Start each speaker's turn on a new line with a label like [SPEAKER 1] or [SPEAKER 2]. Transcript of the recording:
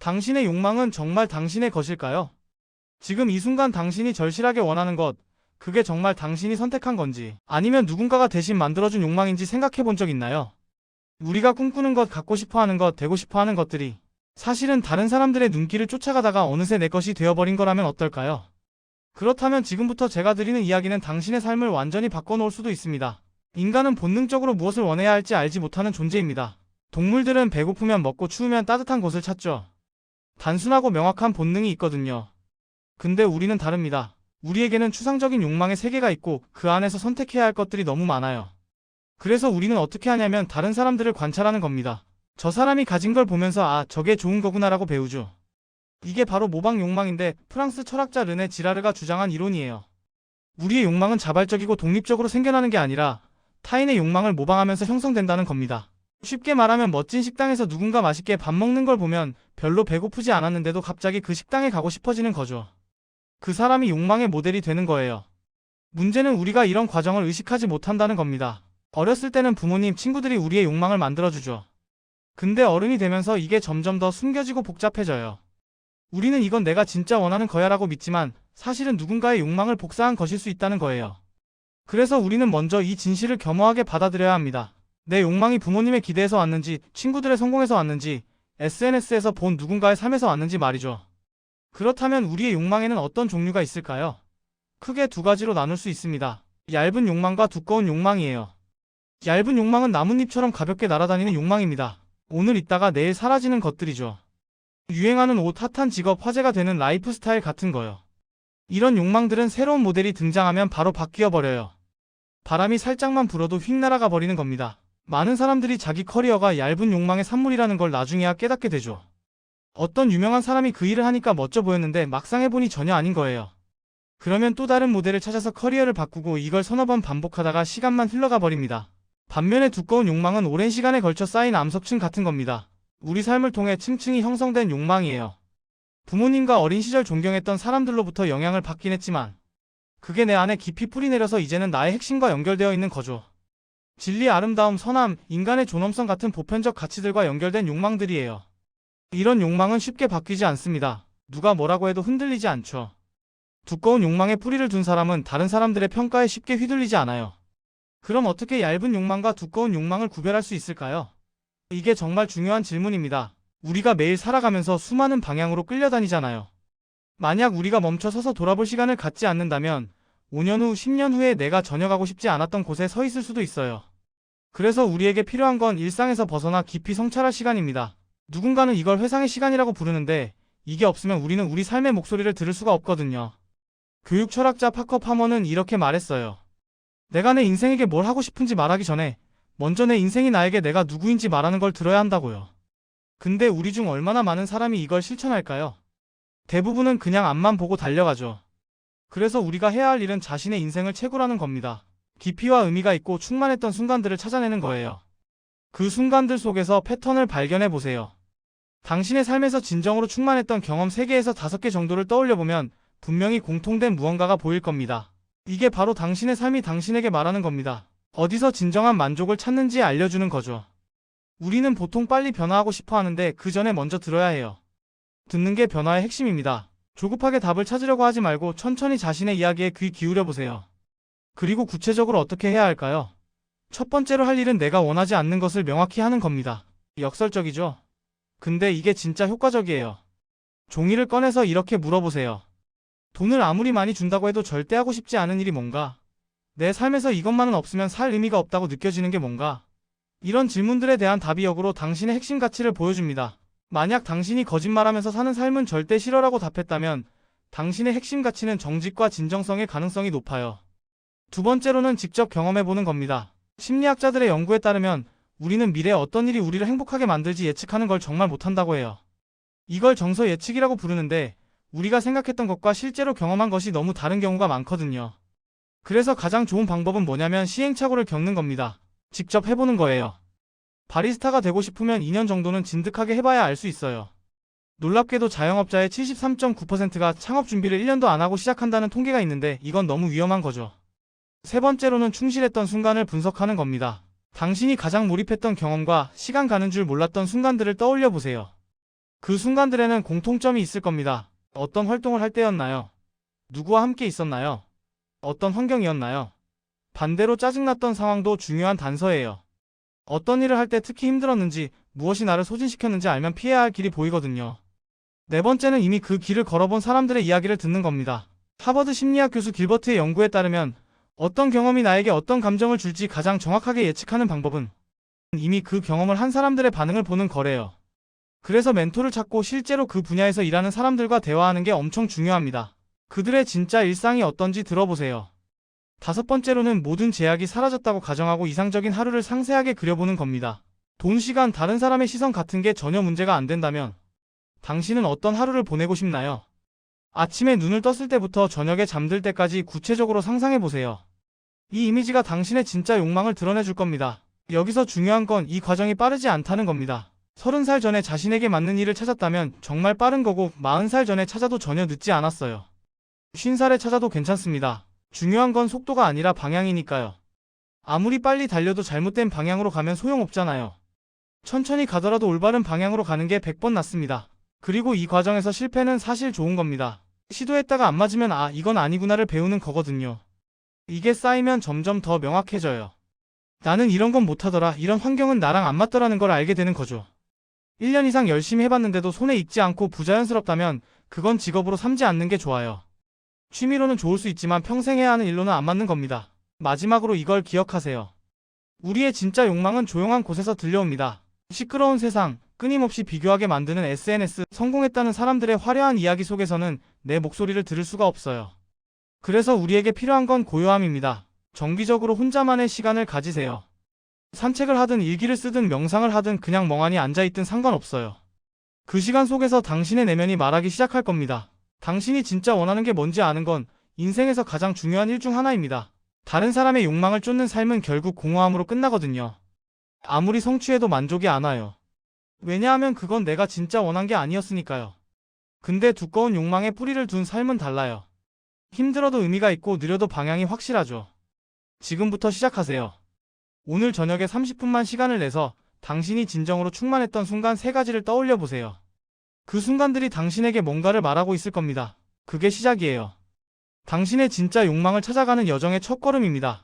[SPEAKER 1] 당신의 욕망은 정말 당신의 것일까요? 지금 이 순간 당신이 절실하게 원하는 것, 그게 정말 당신이 선택한 건지, 아니면 누군가가 대신 만들어준 욕망인지 생각해 본 적 있나요? 우리가 꿈꾸는 것, 갖고 싶어 하는 것, 되고 싶어 하는 것들이 사실은 다른 사람들의 눈길을 쫓아가다가 어느새 내 것이 되어버린 거라면 어떨까요? 그렇다면 지금부터 제가 드리는 이야기는 당신의 삶을 완전히 바꿔놓을 수도 있습니다. 인간은 본능적으로 무엇을 원해야 할지 알지 못하는 존재입니다. 동물들은 배고프면 먹고 추우면 따뜻한 곳을 찾죠. 단순하고 명확한 본능이 있거든요. 근데 우리는 다릅니다. 우리에게는 추상적인 욕망의 세계가 있고 그 안에서 선택해야 할 것들이 너무 많아요. 그래서 우리는 어떻게 하냐면 다른 사람들을 관찰하는 겁니다. 저 사람이 가진 걸 보면서 아, 저게 좋은 거구나라고 배우죠. 이게 바로 모방 욕망인데 프랑스 철학자 르네 지라르가 주장한 이론이에요. 우리의 욕망은 자발적이고 독립적으로 생겨나는 게 아니라 타인의 욕망을 모방하면서 형성된다는 겁니다. 쉽게 말하면 멋진 식당에서 누군가 맛있게 밥 먹는 걸 보면 별로 배고프지 않았는데도 갑자기 그 식당에 가고 싶어지는 거죠. 그 사람이 욕망의 모델이 되는 거예요. 문제는 우리가 이런 과정을 의식하지 못한다는 겁니다. 어렸을 때는 부모님, 친구들이 우리의 욕망을 만들어주죠. 근데 어른이 되면서 이게 점점 더 숨겨지고 복잡해져요. 우리는 이건 내가 진짜 원하는 거야 라고 믿지만 사실은 누군가의 욕망을 복사한 것일 수 있다는 거예요. 그래서 우리는 먼저 이 진실을 겸허하게 받아들여야 합니다. 내 욕망이 부모님의 기대에서 왔는지, 친구들의 성공에서 왔는지, SNS에서 본 누군가의 삶에서 왔는지 말이죠. 그렇다면 우리의 욕망에는 어떤 종류가 있을까요? 크게 두 가지로 나눌 수 있습니다. 얇은 욕망과 두꺼운 욕망이에요. 얇은 욕망은 나뭇잎처럼 가볍게 날아다니는 욕망입니다. 오늘 있다가 내일 사라지는 것들이죠. 유행하는 옷, 핫한 직업, 화제가 되는 라이프 스타일 같은 거요. 이런 욕망들은 새로운 모델이 등장하면 바로 바뀌어버려요. 바람이 살짝만 불어도 휙 날아가 버리는 겁니다. 많은 사람들이 자기 커리어가 얇은 욕망의 산물이라는 걸 나중에야 깨닫게 되죠. 어떤 유명한 사람이 그 일을 하니까 멋져 보였는데 막상 해보니 전혀 아닌 거예요. 그러면 또 다른 모델을 찾아서 커리어를 바꾸고 이걸 서너 번 반복하다가 시간만 흘러가 버립니다. 반면에 두꺼운 욕망은 오랜 시간에 걸쳐 쌓인 암석층 같은 겁니다. 우리 삶을 통해 층층이 형성된 욕망이에요. 부모님과 어린 시절 존경했던 사람들로부터 영향을 받긴 했지만 그게 내 안에 깊이 뿌리내려서 이제는 나의 핵심과 연결되어 있는 거죠. 진리, 아름다움, 선함, 인간의 존엄성 같은 보편적 가치들과 연결된 욕망들이에요. 이런 욕망은 쉽게 바뀌지 않습니다. 누가 뭐라고 해도 흔들리지 않죠. 두꺼운 욕망에 뿌리를 둔 사람은 다른 사람들의 평가에 쉽게 휘둘리지 않아요. 그럼 어떻게 얇은 욕망과 두꺼운 욕망을 구별할 수 있을까요? 이게 정말 중요한 질문입니다. 우리가 매일 살아가면서 수많은 방향으로 끌려다니잖아요. 만약 우리가 멈춰서서 돌아볼 시간을 갖지 않는다면 5년 후, 10년 후에 내가 전혀 가고 싶지 않았던 곳에 서 있을 수도 있어요. 그래서 우리에게 필요한 건 일상에서 벗어나 깊이 성찰할 시간입니다. 누군가는 이걸 회상의 시간이라고 부르는데 이게 없으면 우리는 우리 삶의 목소리를 들을 수가 없거든요. 교육 철학자 파커 파머는 이렇게 말했어요. 내가 내 인생에게 뭘 하고 싶은지 말하기 전에 먼저 내 인생이 나에게 내가 누구인지 말하는 걸 들어야 한다고요. 근데 우리 중 얼마나 많은 사람이 이걸 실천할까요? 대부분은 그냥 앞만 보고 달려가죠. 그래서 우리가 해야 할 일은 자신의 인생을 채굴하는 겁니다. 깊이와 의미가 있고 충만했던 순간들을 찾아내는 거예요. 그 순간들 속에서 패턴을 발견해 보세요. 당신의 삶에서 진정으로 충만했던 경험 3개에서 5개 정도를 떠올려보면 분명히 공통된 무언가가 보일 겁니다. 이게 바로 당신의 삶이 당신에게 말하는 겁니다. 어디서 진정한 만족을 찾는지 알려주는 거죠. 우리는 보통 빨리 변화하고 싶어 하는데 그 전에 먼저 들어야 해요. 듣는 게 변화의 핵심입니다. 조급하게 답을 찾으려고 하지 말고 천천히 자신의 이야기에 귀 기울여 보세요. 그리고 구체적으로 어떻게 해야 할까요? 첫 번째로 할 일은 내가 원하지 않는 것을 명확히 하는 겁니다. 역설적이죠? 근데 이게 진짜 효과적이에요. 종이를 꺼내서 이렇게 물어보세요. 돈을 아무리 많이 준다고 해도 절대 하고 싶지 않은 일이 뭔가? 내 삶에서 이것만은 없으면 살 의미가 없다고 느껴지는 게 뭔가? 이런 질문들에 대한 답이 역으로 당신의 핵심 가치를 보여줍니다. 만약 당신이 거짓말하면서 사는 삶은 절대 싫어라고 답했다면 당신의 핵심 가치는 정직과 진정성의 가능성이 높아요. 두 번째로는 직접 경험해보는 겁니다. 심리학자들의 연구에 따르면 우리는 미래에 어떤 일이 우리를 행복하게 만들지 예측하는 걸 정말 못한다고 해요. 이걸 정서 예측이라고 부르는데 우리가 생각했던 것과 실제로 경험한 것이 너무 다른 경우가 많거든요. 그래서 가장 좋은 방법은 뭐냐면 시행착오를 겪는 겁니다. 직접 해보는 거예요. 바리스타가 되고 싶으면 2년 정도는 진득하게 해봐야 알 수 있어요. 놀랍게도 자영업자의 73.9%가 창업 준비를 1년도 안 하고 시작한다는 통계가 있는데 이건 너무 위험한 거죠. 세 번째로는 충실했던 순간을 분석하는 겁니다. 당신이 가장 몰입했던 경험과 시간 가는 줄 몰랐던 순간들을 떠올려 보세요. 그 순간들에는 공통점이 있을 겁니다. 어떤 활동을 할 때였나요? 누구와 함께 있었나요? 어떤 환경이었나요? 반대로 짜증났던 상황도 중요한 단서예요. 어떤 일을 할 때 특히 힘들었는지, 무엇이 나를 소진시켰는지 알면 피해야 할 길이 보이거든요. 네 번째는 이미 그 길을 걸어본 사람들의 이야기를 듣는 겁니다. 하버드 심리학 교수 길버트의 연구에 따르면 어떤 경험이 나에게 어떤 감정을 줄지 가장 정확하게 예측하는 방법은 이미 그 경험을 한 사람들의 반응을 보는 거래요. 그래서 멘토를 찾고 실제로 그 분야에서 일하는 사람들과 대화하는 게 엄청 중요합니다. 그들의 진짜 일상이 어떤지 들어보세요. 다섯 번째로는 모든 제약이 사라졌다고 가정하고 이상적인 하루를 상세하게 그려보는 겁니다. 돈, 시간, 다른 사람의 시선 같은 게 전혀 문제가 안 된다면 당신은 어떤 하루를 보내고 싶나요? 아침에 눈을 떴을 때부터 저녁에 잠들 때까지 구체적으로 상상해보세요. 이 이미지가 당신의 진짜 욕망을 드러내줄 겁니다. 여기서 중요한 건 이 과정이 빠르지 않다는 겁니다. 30살 전에 자신에게 맞는 일을 찾았다면 정말 빠른 거고 40살 전에 찾아도 전혀 늦지 않았어요. 50살에 찾아도 괜찮습니다. 중요한 건 속도가 아니라 방향이니까요. 아무리 빨리 달려도 잘못된 방향으로 가면 소용없잖아요. 천천히 가더라도 올바른 방향으로 가는 게 100번 낫습니다. 그리고 이 과정에서 실패는 사실 좋은 겁니다. 시도했다가 안 맞으면 이건 아니구나를 배우는 거거든요. 이게 쌓이면 점점 더 명확해져요. 나는 이런 건 못하더라, 이런 환경은 나랑 안 맞더라는 걸 알게 되는 거죠. 1년 이상 열심히 해봤는데도 손에 익지 않고 부자연스럽다면 그건 직업으로 삼지 않는 게 좋아요. 취미로는 좋을 수 있지만 평생 해야 하는 일로는 안 맞는 겁니다. 마지막으로 이걸 기억하세요. 우리의 진짜 욕망은 조용한 곳에서 들려옵니다. 시끄러운 세상, 끊임없이 비교하게 만드는 SNS, 성공했다는 사람들의 화려한 이야기 속에서는 내 목소리를 들을 수가 없어요. 그래서 우리에게 필요한 건 고요함입니다. 정기적으로 혼자만의 시간을 가지세요. 산책을 하든 일기를 쓰든 명상을 하든 그냥 멍하니 앉아있든 상관없어요. 그 시간 속에서 당신의 내면이 말하기 시작할 겁니다. 당신이 진짜 원하는 게 뭔지 아는 건 인생에서 가장 중요한 일 중 하나입니다. 다른 사람의 욕망을 쫓는 삶은 결국 공허함으로 끝나거든요. 아무리 성취해도 만족이 안 와요. 왜냐하면 그건 내가 진짜 원한 게 아니었으니까요. 근데 두꺼운 욕망에 뿌리를 둔 삶은 달라요. 힘들어도 의미가 있고 느려도 방향이 확실하죠. 지금부터 시작하세요. 오늘 저녁에 30분만 시간을 내서 당신이 진정으로 충만했던 순간 3가지를 떠올려 보세요. 그 순간들이 당신에게 뭔가를 말하고 있을 겁니다. 그게 시작이에요. 당신의 진짜 욕망을 찾아가는 여정의 첫걸음입니다.